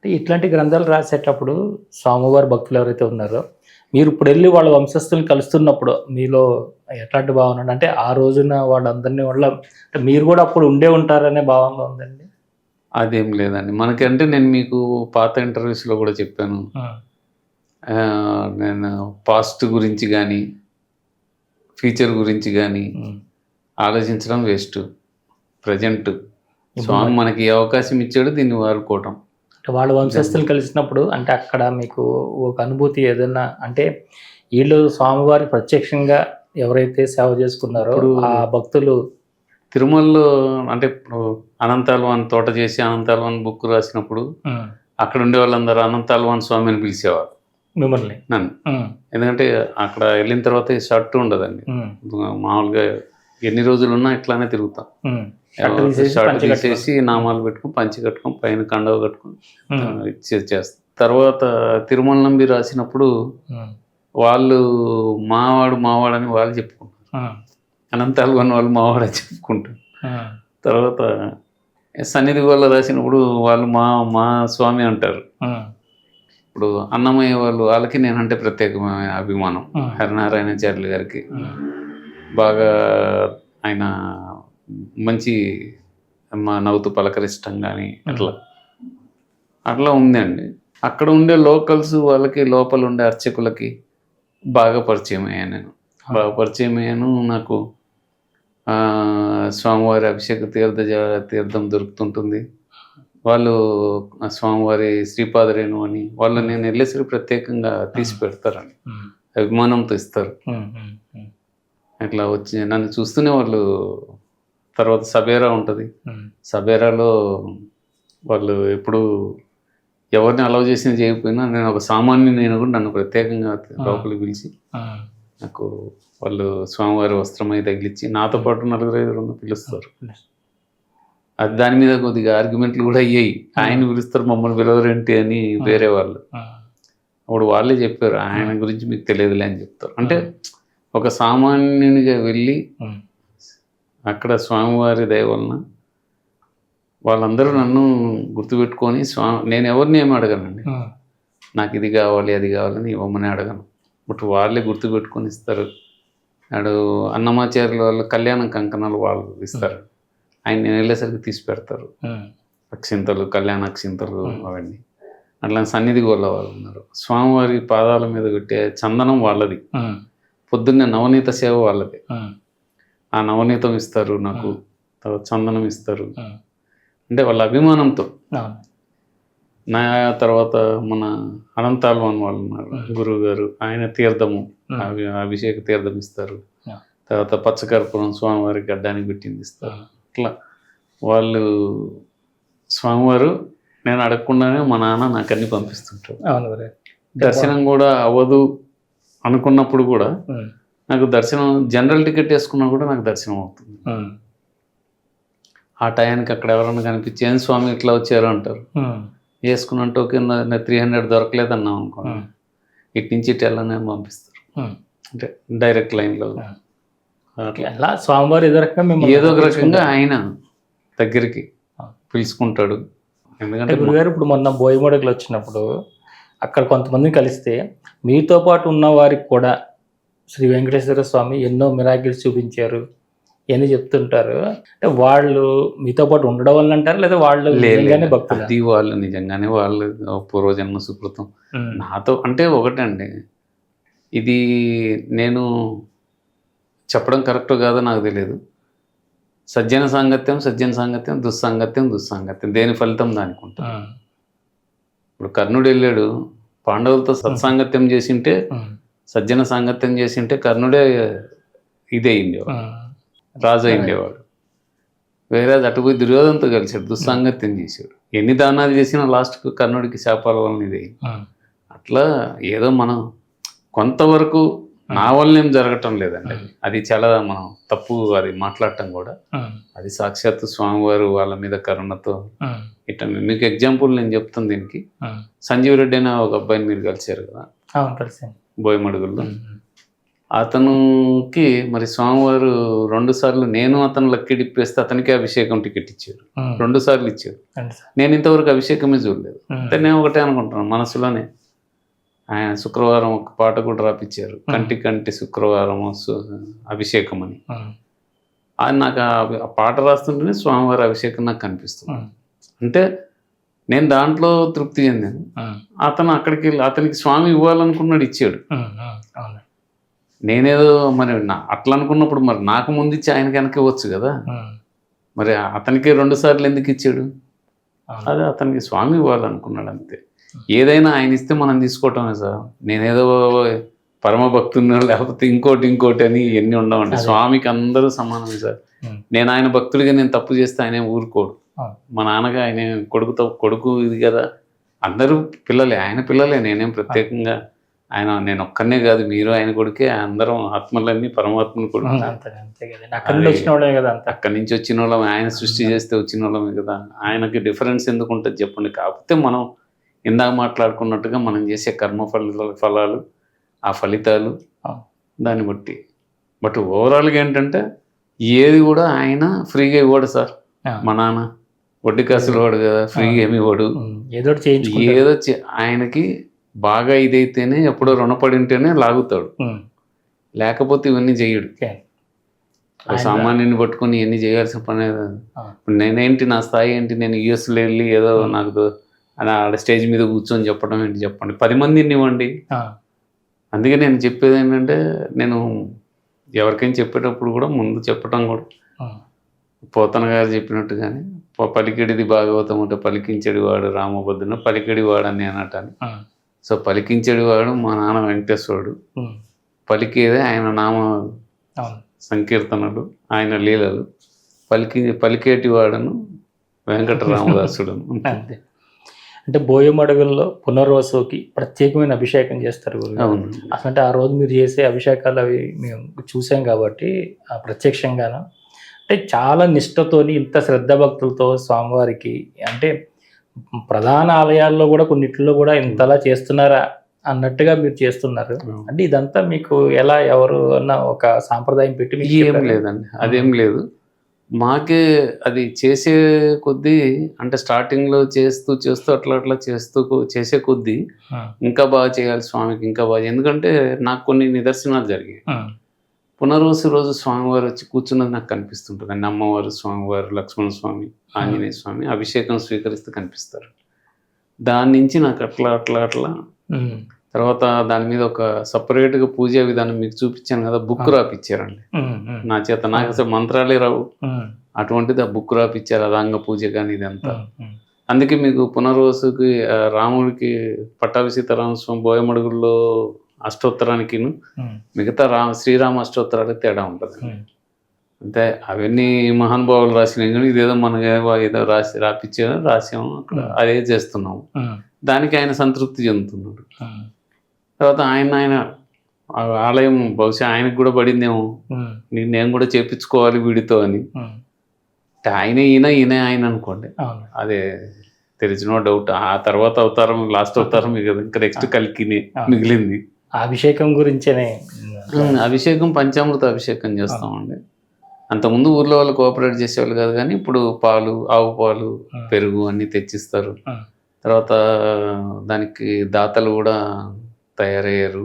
ఇట్లాంటి గ్రంథాలు రాసేటప్పుడు స్వామివారి భక్తులు ఎవరైతే ఉన్నారో, మీరు ఇప్పుడెళ్ళి వాళ్ళ వంశస్థుల్ని కలుస్తున్నప్పుడు మీలో ఎట్లాంటి భావన అంటే ఆ రోజున వాళ్ళందరిని అంటే మీరు కూడా అప్పుడు ఉండే ఉంటారనే భావనలో ఉందండి? అదేం లేదండి. మనకంటే నేను మీకు పాత ఇంటర్వ్యూస్‌లో గూడా చెప్పాను. నేను పాస్ట్ గురించి గానీ, ఫ్యూచర్ గురించి గానీ ఆలోచించడం వేస్టు. ప్రెజెంట్ స్వామి మనకి ఏ అవకాశం ఇచ్చాడో దీన్ని వాడుకోవటం. అంటే వాళ్ళ వంశస్థులు కలిసినప్పుడు అంటే అక్కడ మీకు ఒక అనుభూతి ఏదన్నా అంటే వీళ్ళు స్వామివారి ప్రత్యక్షంగా ఎవరైతే సేవ చేసుకున్నారో ఆ భక్తులు తిరుమలలో అంటే ఇప్పుడు అనంతాల్వాన్ తోట చేసి అనంతాల్వాన్ బుక్ రాసినప్పుడు అక్కడ ఉండే వాళ్ళందరూ అనంతాల్వాన్ స్వామి అని పిలిచేవారు మిమ్మల్ని, నన్ను. ఎందుకంటే అక్కడ వెళ్ళిన తర్వాత ఈ షర్ట్ ఉండదండి. మామూలుగా ఎన్ని రోజులు ఉన్నా ఇట్లానే తిరుగుతాం. షర్ట్ తీసేసి నామాలు పెట్టుకుని పంచి కట్టుకొని పైన కండవ కట్టుకొని చేస్తాం. తర్వాత తిరుమల నంబి రాసినప్పుడు వాళ్ళు మావాడు అని వాళ్ళు చెప్పుకుంటారు. అనంతాల్వాన్ వాళ్ళు మావాడని చెప్పుకుంటారు. తర్వాత సన్నిధి వాళ్ళు రాసినప్పుడు వాళ్ళు మా స్వామి అంటారు. ఇప్పుడు అన్నమయ్య వాళ్ళకి నేనంటే ప్రత్యేకమైన అభిమానం. హరినారాయణాచార్యులు గారికి బాగా ఆయన మంచి నవ్వుతూ పలకరిష్టం కానీ అట్లా ఉందండి. అక్కడ ఉండే లోకల్స్ వాళ్ళకి లోపల ఉండే అర్చకులకి బాగా పరిచయం అయ్యాను నేను. బాగా పరిచయం అయ్యాను. నాకు స్వామివారి అభిషేక తీర్థం దొరుకుతుంటుంది. వాళ్ళు స్వామివారి శ్రీపాదరేణు అని వాళ్ళు నేను వెళ్ళేసరికి ప్రత్యేకంగా తీసి పెడతారండి. అభిమానంతో ఇస్తారు. అట్లా వచ్చి నన్ను చూస్తూనే వాళ్ళు. తర్వాత సబేరా ఉంటుంది. సబేరాలో వాళ్ళు ఎప్పుడు ఎవరిని అలౌ చేసినా చేయకపోయినా నేను ఒక సామాన్యుని కూడా నన్ను ప్రత్యేకంగా లోపలికి పిలిచి నాకు వాళ్ళు స్వామివారి వస్త్రం అయితే తగిలిచ్చి నాతో పాటు 4-5 పిలుస్తారు. అది దాని మీద కొద్దిగా ఆర్గ్యుమెంట్లు కూడా అయ్యాయి. ఆయన పిలుస్తారు మమ్మల్ని పిలవరేంటి అని వేరే వాళ్ళు. అప్పుడు వాళ్ళే చెప్పారు ఆయన గురించి మీకు తెలియదులే అని చెప్తారు. అంటే ఒక సామాన్యునిగా వెళ్ళి అక్కడ స్వామివారి దయ వలన వాళ్ళందరూ నన్ను గుర్తుపెట్టుకొని నేను ఎవరిని ఏమి అడగనండి. నాకు ఇది కావాలి అది కావాలని ఇవ్వమని అడగను. బట్ వాళ్ళే గుర్తుపెట్టుకొని ఇస్తారు. నాడు అన్నమాచార్యుల వాళ్ళు కళ్యాణం కంకణాలు వాళ్ళు ఇస్తారు. ఆయన నేను వెళ్ళేసరికి తీసి పెడతారు. అక్షింతలు, కళ్యాణ అక్షింతలు అవన్నీ. అట్లా సన్నిధి గోళ్ళ వాళ్ళు ఉన్నారు. స్వామివారి పాదాల మీద పెట్టే చందనం వాళ్ళది. పొద్దున్నే నవనీత సేవ వాళ్ళది. ఆ నవనీతం ఇస్తారు నాకు. తర్వాత చందనం ఇస్తారు. అంటే వాళ్ళ అభిమానంతో. నా తర్వాత మన అనంతాల్వాన్ వాళ్ళు ఉన్నారు గురువు గారు. ఆయన తీర్థము అభిషేక తీర్థం ఇస్తారు. తర్వాత పచ్చకర్పూరం స్వామివారికి గడ్డానికి పెట్టింది ఇస్తారు. అట్లా వాళ్ళు స్వామివారు నేను అడగకుండానే మా నాన్న నాకు అన్ని పంపిస్తుంటారు. దర్శనం కూడా అవ్వదు అనుకున్నప్పుడు కూడా నాకు దర్శనం జనరల్ టికెట్ వేసుకున్నా కూడా నాకు దర్శనం అవుతుంది. ఆ టయానికి అక్కడ ఎవరన్నా కనిపించి ఏం స్వామి ఇట్లా వచ్చారు అంటారు. వేసుకున్నట్టు కింద 300 దొరకలేదన్నాం అనుకోండి, ఇటు నుంచి ఇటు వెళ్ళని పంపిస్తారు. అంటే డైరెక్ట్ లైన్లో అట్లా స్వామివారి ఏదో ఒక రకంగా ఆయన దగ్గరికి పిలుచుకుంటాడు. ఎందుకంటే గురుగారు ఇప్పుడు మొన్న బోయమడుగులు వచ్చినప్పుడు అక్కడ కొంతమందిని కలిస్తే మీతో పాటు ఉన్న వారికి కూడా శ్రీ వెంకటేశ్వర స్వామి ఎన్నో మిరాకిల్స్ చూపించారు అని చెప్తుంటారు. అంటే వాళ్ళు మీతో పాటు ఉండడం వల్ల అంటారు లేదా వాళ్ళు నిజంగానే భక్తులు? అది వాళ్ళు నిజంగానే వాళ్ళు పూర్వజన్మ సుకృతం. నాతో అంటే ఒకటండి, ఇది నేను చెప్పడం కరెక్ట్ కాదో నాకు తెలియదు. సజ్జన సాంగత్యం, దుస్సాంగత్యం దేని ఫలితం దానికి ఉంటుంది. ఇప్పుడు కర్ణుడు వెళ్ళాడు, పాండవులతో సత్సాంగత్యం చేసింటే సజ్జన సాంగత్యం చేసింటే కర్ణుడే ఇదే అయిండేవాడు, రాజు అయిండేవాడు. వేరే అటు పోయి దుర్యోధనతో కలిసాడు, దుస్సాంగత్యం చేశాడు. ఎన్ని దానాలు చేసినా లాస్ట్కు కర్ణుడికి శాపాల వలన ఇదే. అట్లా ఏదో మనం కొంతవరకు నా వల్ల ఏం జరగటం లేదండి. అది చాలా మనం తప్పు అది మాట్లాడటం కూడా. అది సాక్షాత్తు స్వామివారు వాళ్ళ మీద కరుణతో ఇట్లా. మీకు ఎగ్జాంపుల్ నేను చెప్తాను దీనికి. సంజీవ్ రెడ్డి అనే ఒక అబ్బాయిని మీరు కలిసారు కదా బోయమడుగుల్లో. అతనికి మరి స్వామివారు 2 సార్లు నేను అతను లక్కీ డిప్పేస్తే అతనికి అభిషేకం టికెట్ ఇచ్చారు. 2 సార్లు ఇచ్చారు. నేను ఇంతవరకు అభిషేకమే చూడలేదు. అంటే నేను ఒకటే అనుకుంటున్నాను మనసులోనే, ఆయన శుక్రవారం ఒక పాట కూడా రాపిచ్చారు, కంటి కంటి శుక్రవారం అభిషేకం అని. అది నాకు ఆ పాట రాస్తుంటేనే స్వామివారి అభిషేకం నాకు కనిపిస్తుంది. అంటే నేను దాంట్లో తృప్తి చెందాను. అతను అక్కడికి వెళ్ళి అతనికి స్వామి ఇవ్వాలనుకున్నాడు, ఇచ్చాడు. నేనేదో మరి అట్లా అనుకున్నప్పుడు మరి నాకు ముందు ఇచ్చి ఆయనకి వెనక ఇవ్వచ్చు కదా. మరి అతనికి 2 సార్లు ఎందుకు ఇచ్చాడు? అదే అతనికి స్వామి ఇవ్వాలనుకున్నాడు అంతే. ఏదైనా ఆయన ఇస్తే మనం తీసుకోవటమే సార్. నేనేదో పరమ భక్తున్నా లేకపోతే ఇంకోటి అని ఎన్ని ఉండవండి. స్వామికి అందరూ సమానమే సార్. నేను ఆయన భక్తుడిగా నేను తప్పు చేస్తే ఆయన ఊరుకోడు. మా నాన్నగా ఆయన కొడుకు ఇది కదా, అందరూ పిల్లలే, ఆయన పిల్లలే. నేనేం ప్రత్యేకంగా నేను ఒక్కనే కాదు, మీరు ఆయన కొడుకే, అందరం ఆత్మలన్నీ పరమాత్మని కొడుకు. అక్కడి నుంచి వచ్చిన వాళ్ళం, ఆయన సృష్టి చేస్తే వచ్చిన వాళ్ళమే కదా. ఆయనకి డిఫరెన్స్ ఎందుకు ఉంటుంది చెప్పండి. కాకపోతే మనం ఇందాక మాట్లాడుకున్నట్టుగా మనం చేసే కర్మ ఫలాలు, ఆ ఫలితాలు దాన్ని బట్టి. బట్ ఓవరాల్గా ఏంటంటే ఏది కూడా ఆయన ఫ్రీగా ఇవ్వడు సార్. మా నాన్న వడ్డీ కాసులు వాడు కదా, ఫ్రీగా ఏమి ఇవ్వడు. ఏదో ఆయనకి బాగా ఇదైతేనే, ఎప్పుడో రుణపడి ఉంటేనే లాగుతాడు, లేకపోతే ఇవన్నీ చేయడు. సామాన్యుని పట్టుకుని ఇవన్నీ చేయాల్సిన పని. నేనేంటి, నా స్థాయి ఏంటి, నేను యూఎస్లో వెళ్ళి ఏదో నాకు ఆడ స్టేజ్ మీద కూర్చొని చెప్పడం ఏంటి చెప్పండి. 10 మందిని ఇవ్వండి. అందుకే నేను చెప్పేది ఏంటంటే, నేను ఎవరికైనా చెప్పేటప్పుడు కూడా ముందు చెప్పటం కూడా పోతన గారు చెప్పినట్టుగానే, పలికిడిది భాగవతం అంటే పలికించేది వాడు రామభద్రుడు, పలికిడి వాడు అని అనటాన్ని. సో పలికించేది వాడు మా నాన్న వెంకటేశ్వరుడు, పలికేదే ఆయన నామ సంకీర్తనలు, ఆయన లీలలు. పలికేటి వాడను వెంకటరామదాసుడు. అంటే బోయమడుగుల్లో పునర్వసుకి ప్రత్యేకమైన అభిషేకం చేస్తారు. అసలు ఆ రోజు మీరు చేసే అభిషేకాలు అవి మేము చూసాం కాబట్టి ప్రత్యక్షంగాను, అంటే చాలా నిష్ఠతోని, ఇంత శ్రద్ధ భక్తులతో స్వామివారికి, అంటే ప్రధాన ఆలయాల్లో కూడా కొన్నిట్లో కూడా ఇంతలా చేస్తున్నారా అన్నట్టుగా మీరు చేస్తున్నారు. అంటే ఇదంతా మీకు ఎలా, ఎవరు అన్న ఒక సాంప్రదాయం పెట్టి? ఏం లేదండి, అదేం లేదు. మాకే అది చేసే కొద్దీ, అంటే స్టార్టింగ్లో చేస్తూ అట్లా చేసే కొద్దీ ఇంకా బాగా చేయాలి స్వామికి, ఇంకా బాగా. ఎందుకంటే నాకు కొన్ని నిదర్శనాలు జరిగాయి. పునర్వసు రోజు స్వామివారు వచ్చి కూర్చున్నది నాకు కనిపిస్తుంటుంది. అండి అమ్మవారు, స్వామివారు, లక్ష్మణ స్వామి, ఆంజనేయ స్వామి అభిషేకం స్వీకరిస్తూ కనిపిస్తారు. దాని నుంచి నాకు అట్లా తర్వాత దాని మీద ఒక సపరేట్గా పూజా విధానం మీకు చూపించాను కదా, బుక్ రాపిచ్చారండి నా చేత. నాకు అసలు మంత్రాలే రావు, అటువంటిది ఆ బుక్ రాపిచ్చారు, అదాంగ పూజ కానీ ఇదంతా. అందుకే మీకు పునర్వసుకి, రాముడికి పట్టాభి సీతారామస్వామి బోయమడుగుల్లో అష్టోత్తరానికి మిగతా శ్రీరామ అష్టోత్తరాలకు తేడా ఉంటుంది. అంటే అవన్నీ మహానుభావులు రాసినాయి, కానీ ఇదేదో మనకు ఏదో రాసాము అక్కడ అదే చేస్తున్నాము. దానికి ఆయన సంతృప్తి చెందుతున్నాడు. తర్వాత ఆయన ఆలయం బహుశా ఆయనకు కూడా పడిందేమో, నేను కూడా చేపించుకోవాలి వీడితో అని. ఆయన ఆయన అనుకోండి, అదే తెలిసిన డౌట్. ఆ తర్వాత అవతారం, లాస్ట్ అవతారం ఇంకా నెక్స్ట్ కల్కిని మిగిలింది. అభిషేకం గురించేనే, అభిషేకం పంచామృత అభిషేకం చేస్తామండి. అంతకుముందు ఊర్లో వాళ్ళు కోఆపరేట్ చేసేవాళ్ళు కాదు, కానీ ఇప్పుడు పాలు, ఆవు పాలు, పెరుగు అన్నీ తెచ్చిస్తారు. తర్వాత దానికి దాతలు కూడా తయారయ్యారు,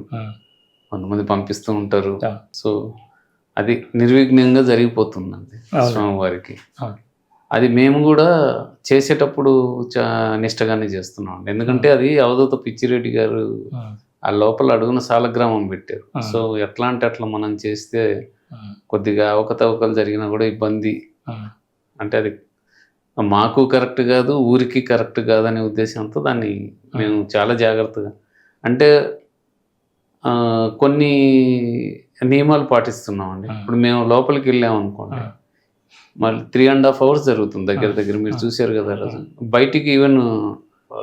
కొంతమంది పంపిస్తూ ఉంటారు. సో అది నిర్విఘ్నంగా జరిగిపోతుందండి స్వామివారికి. అది మేము కూడా చేసేటప్పుడు నిష్టగానే చేస్తున్నాం. ఎందుకంటే అది అవధూత పిచ్చిరెడ్డి గారు ఆ లోపల అడుగున సాలగ్రామం పెట్టారు. సో ఎట్లా అంటే అట్లా మనం చేస్తే కొద్దిగా అవకతవకలు జరిగినా కూడా ఇబ్బంది, అంటే అది మాకు కరెక్ట్ కాదు, ఊరికి కరెక్ట్ కాదు అనే ఉద్దేశంతో దాన్ని మేము చాలా జాగ్రత్తగా, అంటే కొన్ని నియమాలు పాటిస్తున్నామండి. ఇప్పుడు మేము లోపలికి వెళ్ళాము అనుకోండి, మళ్ళీ 3.5 hours జరుగుతుంది దగ్గర. మీరు చూసారు కదా రోజు. బయటికి ఈవెన్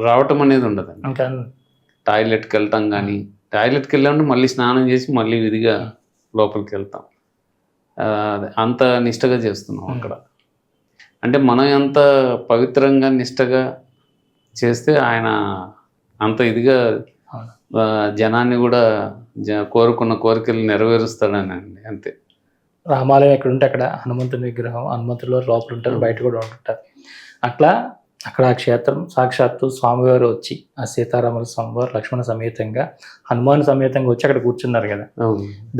రావటం అనేది ఉండదండి. టాయిలెట్కి వెళ్తాం, కానీ టాయిలెట్కి వెళ్ళామంటే మళ్ళీ స్నానం చేసి మళ్ళీ విధిగా లోపలికి వెళ్తాం. అంత నిష్టగా చేస్తున్నాం అక్కడ. అంటే మనం ఎంత పవిత్రంగా నిష్టగా చేస్తే ఆయన అంత ఇదిగా జనాన్ని కూడా కోరుకున్న కోరికలు నెరవేరుస్తాడని అండి, అంతే. రామాలయం ఎక్కడ ఉంటే అక్కడ హనుమంతుని విగ్రహం, హనుమంతులో లోపల ఉంటారు, బయట కూడా ఉంటుంటారు. అట్లా అక్కడ ఆ క్షేత్రం సాక్షాత్తు స్వామివారు వచ్చి ఆ సీతారాముల స్వామివారు లక్ష్మణ సమేతంగా హనుమాన్ సమేతంగా వచ్చి అక్కడ కూర్చున్నారు కదా.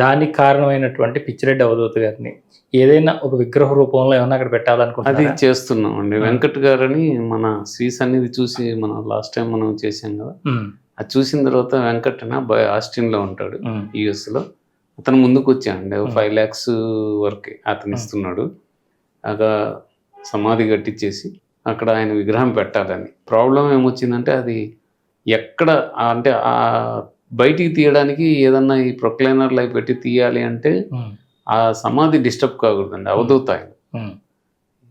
దానికి కారణమైనటువంటి పిచ్చిరెడ్డి అవధూత గారిని ఏదైనా ఒక విగ్రహ రూపంలో ఏమన్నా అక్కడ అది పెట్టాలనుకుంటున్నారా? చేస్తున్నాం అండి. వెంకట్ గారని మన శ్రీ సన్నిధి చూసి మనం లాస్ట్ టైం మనం చేసాం కదా, అది చూసిన తర్వాత వెంకట్ ఆస్టిన్ లో ఉంటాడు, యుఎస్ లో. అతను ముందుకు వచ్చాడండి, 5 lakhs వరకు అతను ఇస్తున్నాడు. అక్కడ సమాధి కట్టించేసి అక్కడ ఆయన విగ్రహం పెట్టాలని. ప్రాబ్లం ఏమొచ్చిందంటే అది ఎక్కడ అంటే ఆ బయటికి తీయడానికి ఏదన్నా ఈ ప్రొక్లైనర్లు అవి పెట్టి తీయాలి అంటే ఆ సమాధి డిస్టర్బ్ కాకూడదండి, అవధూత ఆయన.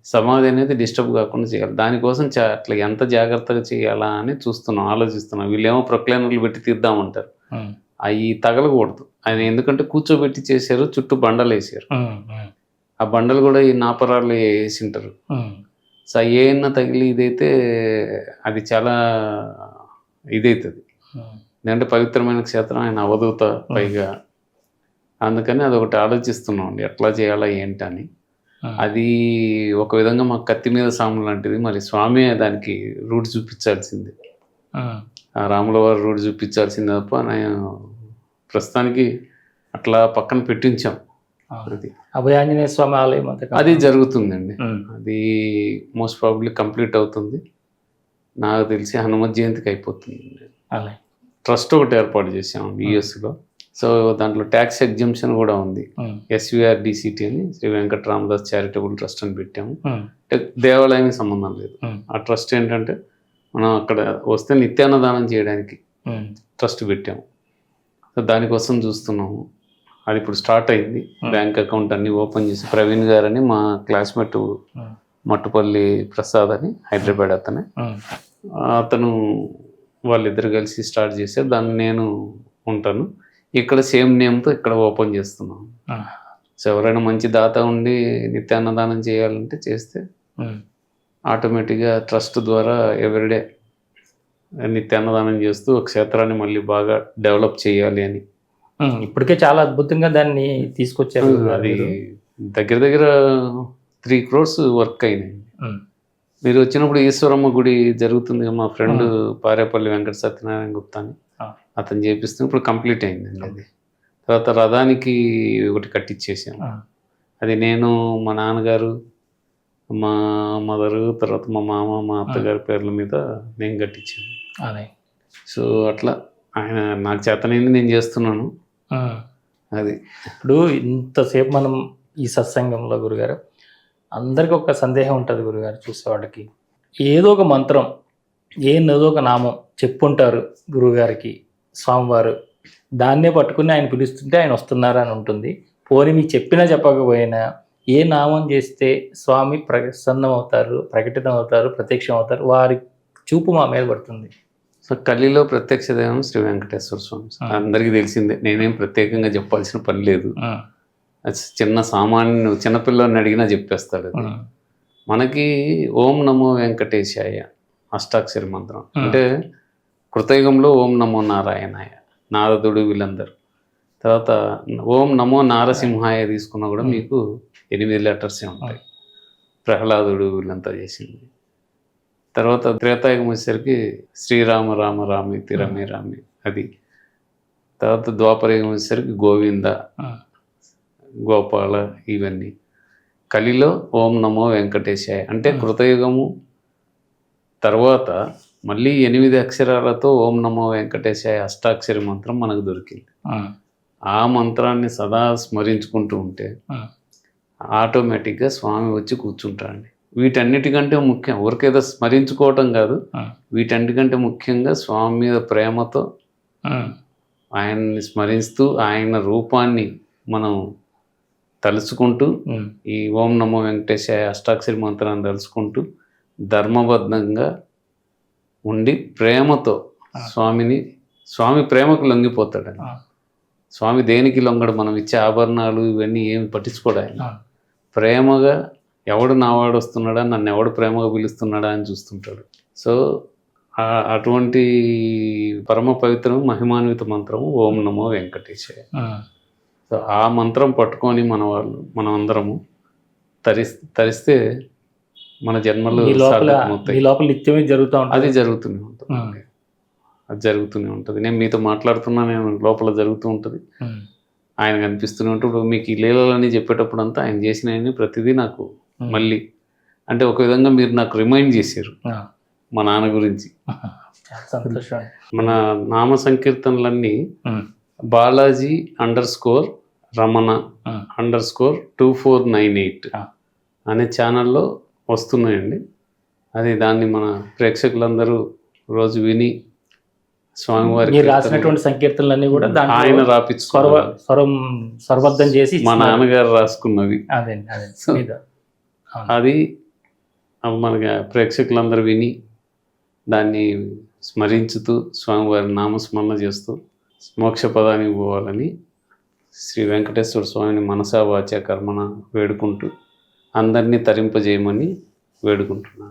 సమాధి అనేది డిస్టర్బ్ కాకుండా చేయాలి. దానికోసం అట్లా ఎంత జాగ్రత్తగా చేయాలా అని ఆలోచిస్తున్నాం. వీళ్ళేమో ప్రొక్లైనర్లు పెట్టి తీద్దామంటారు, అవి తగలకూడదు ఆయన, ఎందుకంటే కూర్చోబెట్టి చేశారు, చుట్టూ బండలు వేసారు. ఆ బండలు కూడా ఈ నాపరాలు వేసింటారు. సో ఏమన్నా తగిలి ఇదైతే అది చాలా ఇదవుతుంది. ఎందుకంటే పవిత్రమైన క్షేత్రం, ఆయన అవధూత పైగా. అందుకని అదొకటి ఆలోచిస్తున్నాం అండి, ఎట్లా చేయాలా ఏంటని. అది ఒక విధంగా మాకు కత్తి మీద సాము లాంటిది. మరి స్వామి దానికి రూట్ చూపించాల్సింది, ఆ రాముల వారు రూట్ చూపించాల్సింది తప్ప నేను ప్రస్తుతానికి అట్లా పక్కన పెట్టించాం. అది అభయాంజనేయ స్వామి ఆలయం అది జరుగుతుందండి. అది మోస్ట్ ప్రాబబ్లీ కంప్లీట్ అవుతుంది, నాకు తెలిసి హనుమత్ జయంతికి అయిపోతుంది. ట్రస్ట్ ఒకటి ఏర్పాటు చేసాం యుఎస్లో. సో దాంట్లో ట్యాక్స్ ఎగ్జంప్షన్ కూడా ఉంది. SVRDCT అని శ్రీ వెంకట రామదాస్ చారిటబుల్ ట్రస్ట్ అని పెట్టాము. దేవాలయానికి సంబంధం లేదు. ఆ ట్రస్ట్ ఏంటంటే మనం అక్కడ వస్తే నిత్యాన్నదానం చేయడానికి ట్రస్ట్ పెట్టాము. సో దానికోసం చూస్తున్నాము. అది ఇప్పుడు స్టార్ట్ అయింది. బ్యాంక్ అకౌంట్ అన్ని ఓపెన్ చేసి ప్రవీణ్ గారని మా క్లాస్మేట్ మట్టుపల్లి ప్రసాద్ అని హైదరాబాద్ అతను వాళ్ళిద్దరు కలిసి స్టార్ట్ చేశారు. దాన్ని నేను ఉంటాను ఇక్కడ, సేమ్ నేమ్తో ఇక్కడ ఓపెన్ చేస్తున్నాను. సో ఎవరైనా మంచి దాత ఉండి నిత్యాన్నదానం చేయాలంటే చేస్తే ఆటోమేటిక్గా ట్రస్ట్ ద్వారా ఎవ్రీడే నిత్యాన్నదానం చేస్తూ క్షేత్రాన్ని మళ్ళీ బాగా డెవలప్ చేయాలి అని. ఇప్పటికే చాలా అద్భుతంగా దాన్ని తీసుకొచ్చారు. అది దగ్గర దగ్గర 3 crores వర్క్ అయినాయి. మీరు వచ్చినప్పుడు ఈశ్వరమ్మ గుడి జరుగుతుంది, మా ఫ్రెండ్ పారేపల్లి వెంకట సత్యనారాయణ గుప్తా అని అతను చేపిస్తుంది, ఇప్పుడు కంప్లీట్ అయిందండి అది. తర్వాత రథానికి ఒకటి కట్టించేసాం. అది నేను, మా నాన్నగారు, మా మదరు, తర్వాత మా మామ, మా అత్తగారి పేర్ల మీద నేను కట్టించాను. సో అట్లా ఆయన నాకు చేతనైంది నేను చేస్తున్నాను. అది ఇప్పుడు ఇంతసేపు మనం ఈ సత్సంగంలో గురుగారు అందరికీ ఒక సందేహం ఉంటుంది గురుగారు, చూసేవాళ్ళకి ఏదో ఒక మంత్రం, ఏదో ఒక నామం చెప్పుంటారు గురువుగారికి స్వామివారు, దాన్నే పట్టుకుని ఆయన పిలుస్తుంటే ఆయన వస్తున్నారు అని ఉంటుంది. పోనీ మీకు చెప్పినా చెప్పకపోయినా ఏ నామం చేస్తే స్వామి ప్రసన్నం అవుతారు, ప్రకటితం అవుతారు, ప్రత్యక్షం అవుతారు, వారి చూపు మా మీద పడుతుంది. సో కలిలో ప్రత్యక్ష దైవం శ్రీ వెంకటేశ్వర స్వామి అందరికీ తెలిసిందే, నేనేం ప్రత్యేకంగా చెప్పాల్సిన పని లేదు. చిన్న సామాన్య చిన్నపిల్లని అడిగినా చెప్పేస్తాడు. మనకి ఓం నమో వెంకటేశాయ అష్టాక్షరి మంత్రం అంటే కృతయుగంలో ఓం నమో నారాయణాయ, నారదుడు వీళ్ళందరూ. తర్వాత ఓం నమో నారసింహాయ తీసుకున్నా కూడా మీకు 8 letters ఉంటాయి, ప్రహ్లాదుడు వీళ్ళంతా చేసింది. తర్వాత త్రేతాయుగం వచ్చేసరికి శ్రీరామ రామ రామేతి రమే రామే అది. తర్వాత ద్వాపరయుగం వచ్చేసరికి గోవింద, గోపాల, ఇవన్నీ. కలిలో ఓం నమో వెంకటేశాయ అంటే కృతయుగము తర్వాత మళ్ళీ 8 అక్షరాలతో ఓం నమో వెంకటేశాయ అష్టాక్షరి మంత్రం మనకు దొరికింది. ఆ మంత్రాన్ని సదా స్మరించుకుంటూ ఉంటే ఆటోమేటిక్గా స్వామి వచ్చి కూర్చుంటాడండి. వీటన్నిటికంటే ముఖ్యం ఊరికేదో స్మరించుకోవటం కాదు, వీటన్నిటికంటే ముఖ్యంగా స్వామి మీద ప్రేమతో ఆయన్ని స్మరిస్తూ ఆయన రూపాన్ని మనం తలుచుకుంటూ ఈ ఓం నమో వెంకటేశాయ అష్టాక్షరి మంత్రాన్ని తలుచుకుంటూ ధర్మబద్ధంగా ఉండి ప్రేమతో స్వామి ప్రేమకు లొంగిపోతాడండి. స్వామి దేనికి లొంగడు, మనం ఇచ్చే ఆభరణాలు ఇవన్నీ ఏమి పట్టించుకోడు. ఆయన ప్రేమగా ఎవడు నావాడు వస్తున్నాడా, నన్ను ఎవడు ప్రేమగా పిలుస్తున్నాడా అని చూస్తుంటాడు. సో అటువంటి పరమ పవిత్రం మహిమాన్విత మంత్రము ఓం నమో వెంకటేశాయ. సో ఆ మంత్రం పట్టుకొని మనం అందరము తరిస్తే మన జన్మలు మీ సార్థకమవుతాయి. లోపల నిత్యమే జరుగుతూ ఉంటుంది. అది జరుగుతూనే ఉంటుంది. అది జరుగుతూనే ఉంటుంది. నేను మీతో మాట్లాడుతున్నా, నేను లోపల జరుగుతూ ఉంటుంది. ఆయన కనిపిస్తూనే ఉంటుంది. మీకు ఈ లీలలని చెప్పేటప్పుడు అంతా ఆయన చేసినవన్నీ ప్రతిదీ నాకు మళ్ళీ అంటే ఒక విధంగా మీరు నాకు రిమైండ్ చేశారు మా నాన్న గురించి. సంతోషం. మన నామ సంకీర్తనలన్నీ బాలాజీ _రమణ _2498 అనే ఛానల్లో వస్తున్నాయండి. అది దాన్ని మన ప్రేక్షకులందరూ రోజు విని స్వామివారి రాసినటువంటి సంకీర్తనలన్నీ కూడా ఆయన రాపించుకున్నారు. స్వరబద్ధం చేసి మా నాన్నగారు రాసుకున్నవి. అది మనకి ప్రేక్షకులందరూ విని దాన్ని స్మరించుతూ స్వామివారి నామస్మరణ చేస్తూ మోక్ష పదానికి పోవాలని శ్రీ వెంకటేశ్వర స్వామిని మనసా వాచా కర్మణ వేడుకుంటూ అందరినీ తరింపజేయమని వేడుకుంటున్నాను.